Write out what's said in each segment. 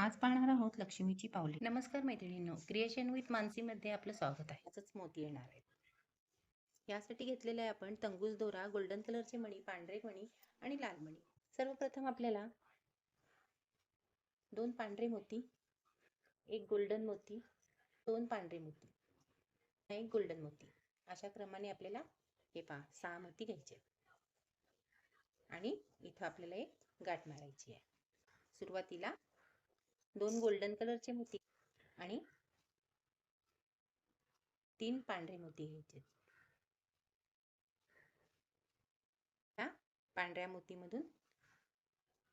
आज पाहणार आहोत लक्ष्मीची पावले. नमस्कार मैत्रिणींनो, क्रिएशन विथ मानसीमध्ये आपलं स्वागत आहे. आजच मोती येणार आहेत. यासाठी घेतलेले आहे आपण तंगूस दोरा, गोल्डन कलरचे मणी, पांढरे मणी आणि लाल मणी. सर्वप्रथम आपल्याला 2 पांढरे मोती, 1 गोल्डन मोती, 2 पांढरे मोती, 1 गोल्डन मोती अशा क्रमाने आपल्याला हे पहा 6 मोती घ्यायचे आणि इथं आपल्याला एक गाठ मारायची आहे. सुरुवातीला 2 गोल्डन कलरचे मोती आणि 3 पांढरे मोती घ्यायचे. ह्या पांढऱ्या मोतीमधून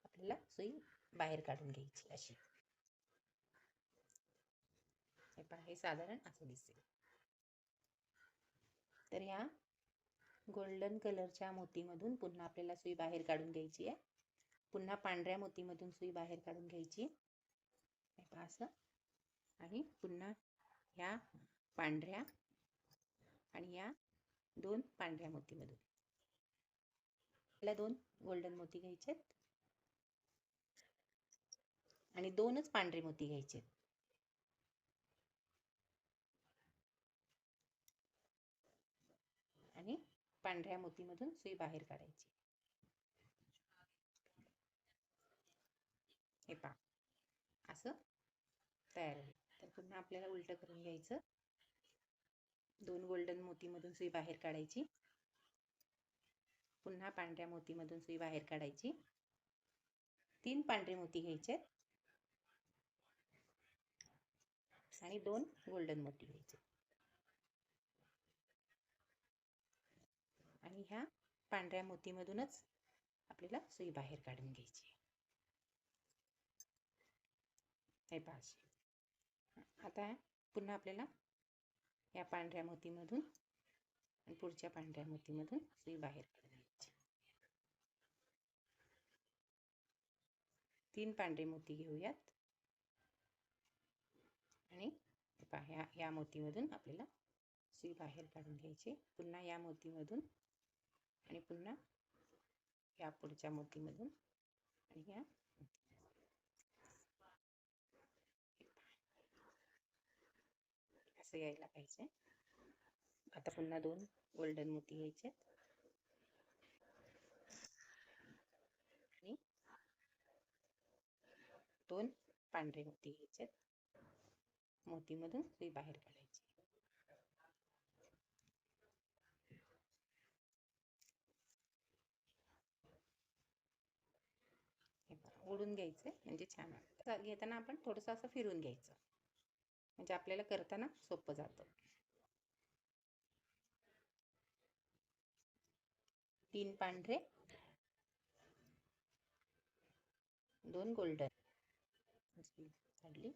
आपल्याला सुई बाहेर काढून घ्यायची अशी. हे पहा, हे साधारण असं दिसेल. तर ह्या गोल्डन कलरच्या मोतीमधून पुन्हा आपल्याला सुई बाहेर काढून घ्यायची आहे. पुन्हा पांढऱ्या मोतीमधून सुई बाहेर काढून घ्यायची. हे पहा असं. आणि पुन्हा ह्या पांढऱ्या आणि या 2 पांढऱ्या मोतीमधून आपल्याला 2 गोल्डन मोती घ्यायचे आणि 2च पांढरे मोती घ्यायचे आणि पांढऱ्या मोतीमधून सुई बाहेर काढायची. हे पहा असं तयार होईल. तर पुन्हा आपल्याला उलटं करून घ्यायचं. 2 गोल्डन मोतीमधून सुई बाहेर काढायची. पुन्हा पांढऱ्या मोतीमधून सुई बाहेर काढायची. 3 पांढरे मोती घ्यायचे आणि 2 गोल्डन मोती घ्यायचे आणि ह्या पांढऱ्या मोतीमधूनच आपल्याला सुई बाहेर काढून घ्यायची. हे पहा. आता पुन्हा आपल्याला या पांढऱ्या मोतीमधून आणि पुढच्या पांढऱ्या मोतीमधून सुई बाहेर काढून घ्यायची. 3 पांढरे मोती घेऊयात आणि पहा या मोतीमधून आपल्याला सुई बाहेर काढून घ्यायची. पुन्हा या मोतीमधून आणि पुन्हा या पुढच्या मोतीमधून आणि या असं यायला पाहिजे. आता पुन्हा 2 गोल्डन मोती घ्यायचे आणि 2 पांढरे मोती घ्यायचे. मोतीमधून सुई बाहेर काढायची. ओढून घ्यायचे म्हणजे छान वाटतं. घेताना आपण थोडंसं असं फिरून घ्यायचं म्हणजे आपल्याला करताना सोपं जातं. 3 पांढरे, 2 गोल्डन काढली.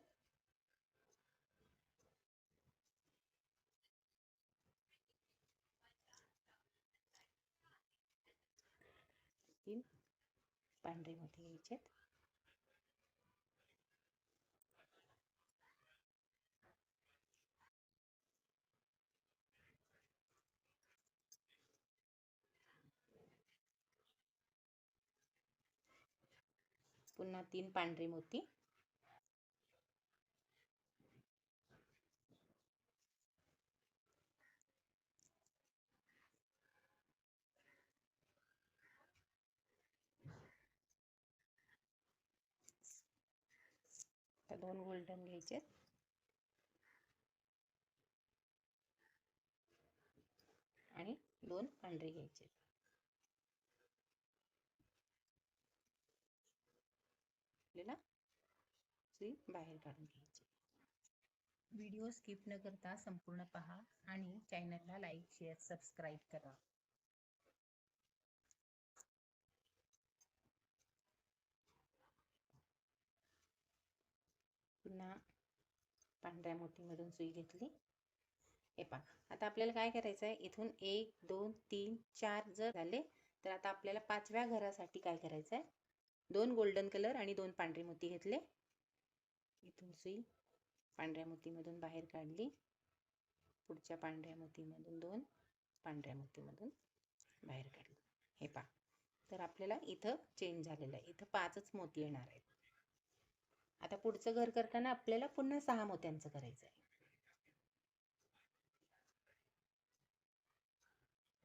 तीन पांढरे मोती घ्यायचे पुन्हा 3 पांढरे मोती तर 2 गोल्डन घ्यायचे आणि 2 पांढरे घ्यायचे. आपल्याला सुई बाहेर काढून घ्यायची. व्हिडिओ स्किप न करता संपूर्ण पहा आणि चॅनलला लाईक, शेअर, सबस्क्राईब करा. पुन्हा पांढऱ्या मोतीमधून सुई घेतली. हे पहा, आता आपल्याला काय करायचं आहे, इथून 1 2 3 4 जर झाले तर आता आपल्याला 5व्या घरासाठी काय करायचं आहे, 2 गोल्डन कलर आणि 2 पांढरे मोती घेतले. इथून सुई पांढऱ्या मोतीमधून बाहेर काढली. पुढच्या पांढऱ्या मोतीमधून 2 पांढऱ्या मोतीमधून बाहेर काढली. हे पहा, तर आपल्याला इथं चेंज झालेलं आहे. इथं 5च मोती येणार आहेत. आता पुढचं घर करताना आपल्याला पुन्हा 6 मोत्यांचं करायचं आहे.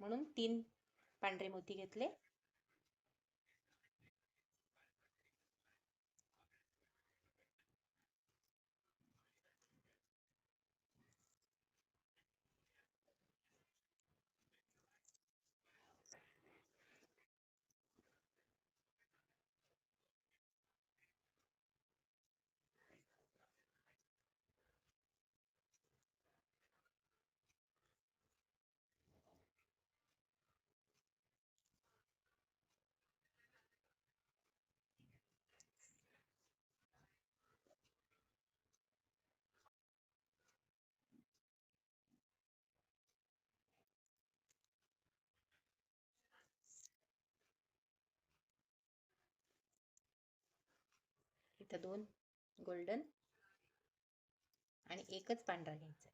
म्हणून 3 पांढरे मोती घेतले. इथं 2 गोल्डन आणि एकच पांढरा घ्यायचा.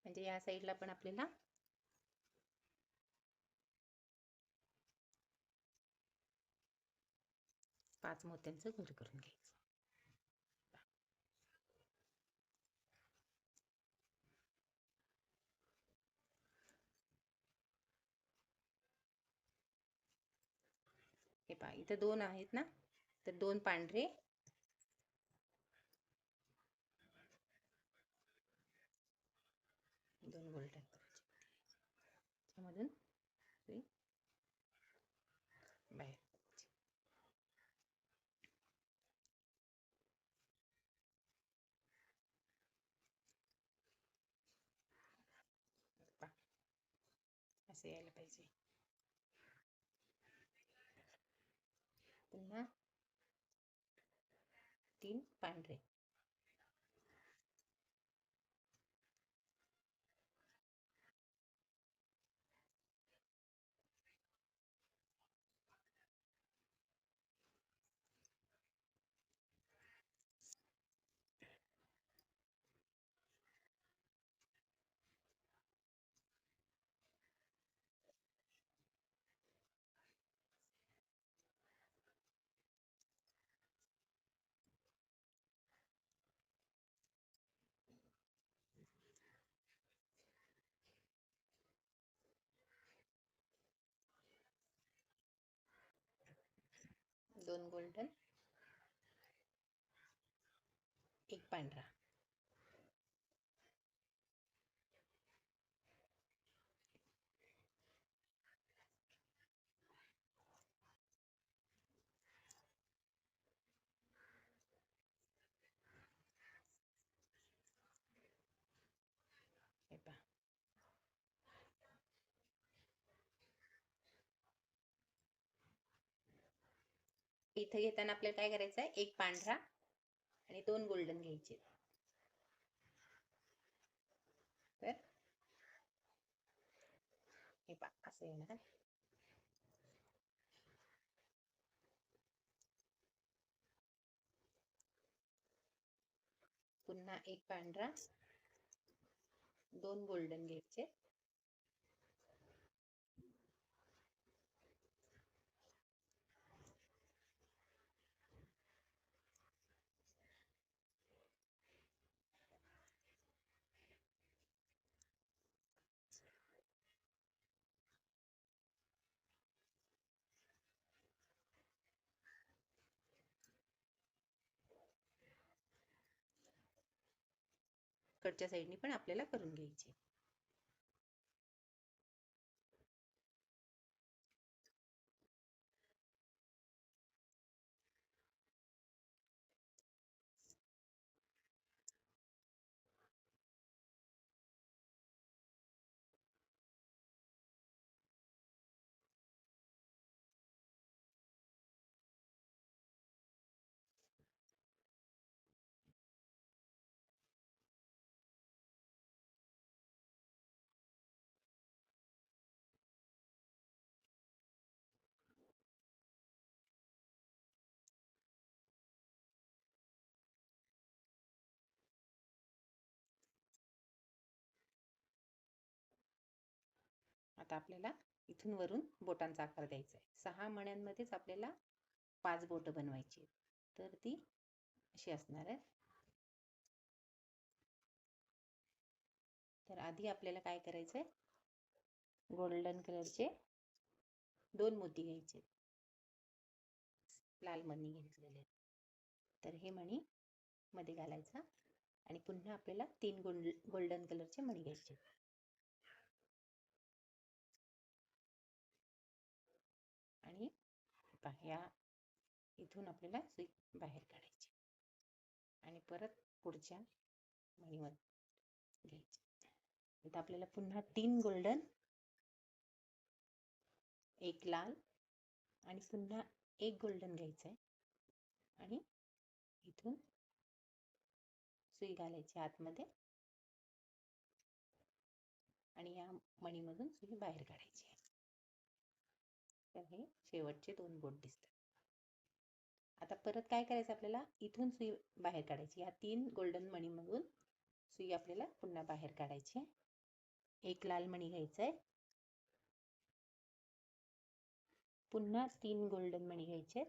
म्हणजे या साईडला पण आपल्याला 5 मोत्यांचं घर करून घ्यायचं. हे पहा इथं 2 आहेत ना, तर 2 पांढरे, 2 गोल्डन त्यामधून बाहेर. असं यायला पाहिजे. पुन्हा 3 पांढरे, दोन गोल्डन, एक पांढरा. हे पहा इथं घेताना आपल्याला काय करायचं आहे, एक पांढरा आणि 2 गोल्डन घ्यायचे. तर हे पहा असं येणार. पुन्हा एक पांढरा, 2 गोल्डन घ्यायचे. कडच्या साईडनी पण आपल्याला करून घ्यायचे. आता आपल्याला इथून वरून बोटांचा आकार द्यायचा आहे. 6 मण्यांमध्येच आपल्याला 5 बोटं बनवायची, तर ती अशी असणार आहे. तर आधी आपल्याला काय करायचंय, गोल्डन कलरचे 2 मोती घ्यायचे, लाल मणी घेतलेले. तर हे मणी मध्ये घालायचा आणि पुन्हा आपल्याला 3 गोल्डन कलरचे मणी घ्यायचे. आणि ह्या इथून आपल्याला सुई बाहेर काढायची आणि परत पुढच्या मणीमध्ये घ्यायची. आता आपल्याला पुन्हा 3 गोल्डन, 1 लाल आणि पुन्हा 1 गोल्डन घ्यायचं आहे आणि इथून सुई घालायची आतमध्ये आणि या मणीमधून सुई बाहेर काढायची. तर हे शेवटचे 2 बोट दिसतात. आता परत काय करायचं, आपल्याला इथून सुई बाहेर काढायची. या 3 गोल्डन मणीमधून सुई आपल्याला पुन्हा बाहेर काढायची. 1 लाल मणी घ्यायचा आहे, पुन्हा 3 गोल्डन मणी घ्यायचे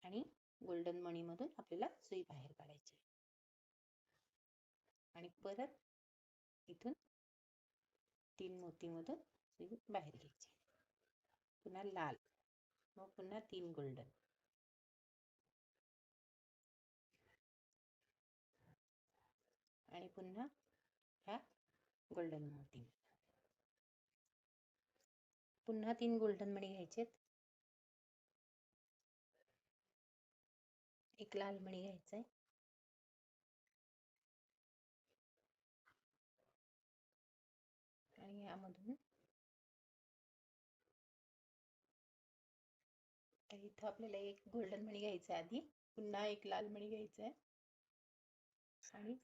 आणि गोल्डन मणीमधून आपल्याला सुई बाहेर काढायची आणि परत इथून 3 मोतीमधून सुई बाहेर घ्यायची. पुन्हा लाल, मग पुन्हा 3 गोल्डन आणि पुन्हा ह्या गोल्डन मोती. पुन्हा 3 गोल्डन मणी घ्यायचे, 1 लाल मणी घ्यायचा आहे आणि यामधून इथं आपल्याला 1 गोल्डन मणी घ्यायचा आहे आधी, पुन्हा 1 लाल मणी घ्यायचा आहे आणि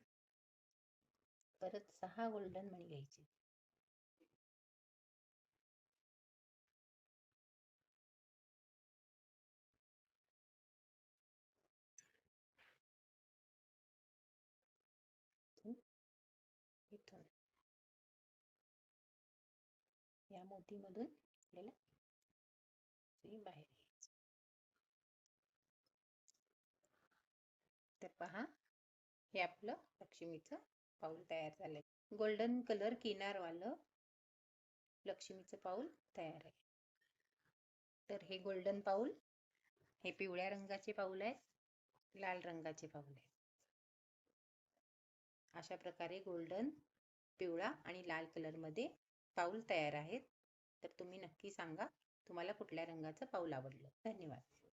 परत 6 गोल्डन मणी घ्यायचे. इथून या मोतीमधून आपल्याला सुई बाहेर घ्यायची. तर पहा, हे आपलं लक्ष्मीचं पाऊल तयार झालंय. गोल्डन कलर किनारवालं लक्ष्मीचं पाऊल तयार आहे. तर हे गोल्डन पाऊल, हे पिवळ्या रंगाचे पाऊल आहे, लाल रंगाचे पाऊल आहे. अशा प्रकारे गोल्डन, पिवळा आणि लाल कलर मध्ये पाऊल तयार आहेत. तर तुम्ही नक्की सांगा तुम्हाला कुठल्या रंगाचं पाऊल आवडलं. धन्यवाद.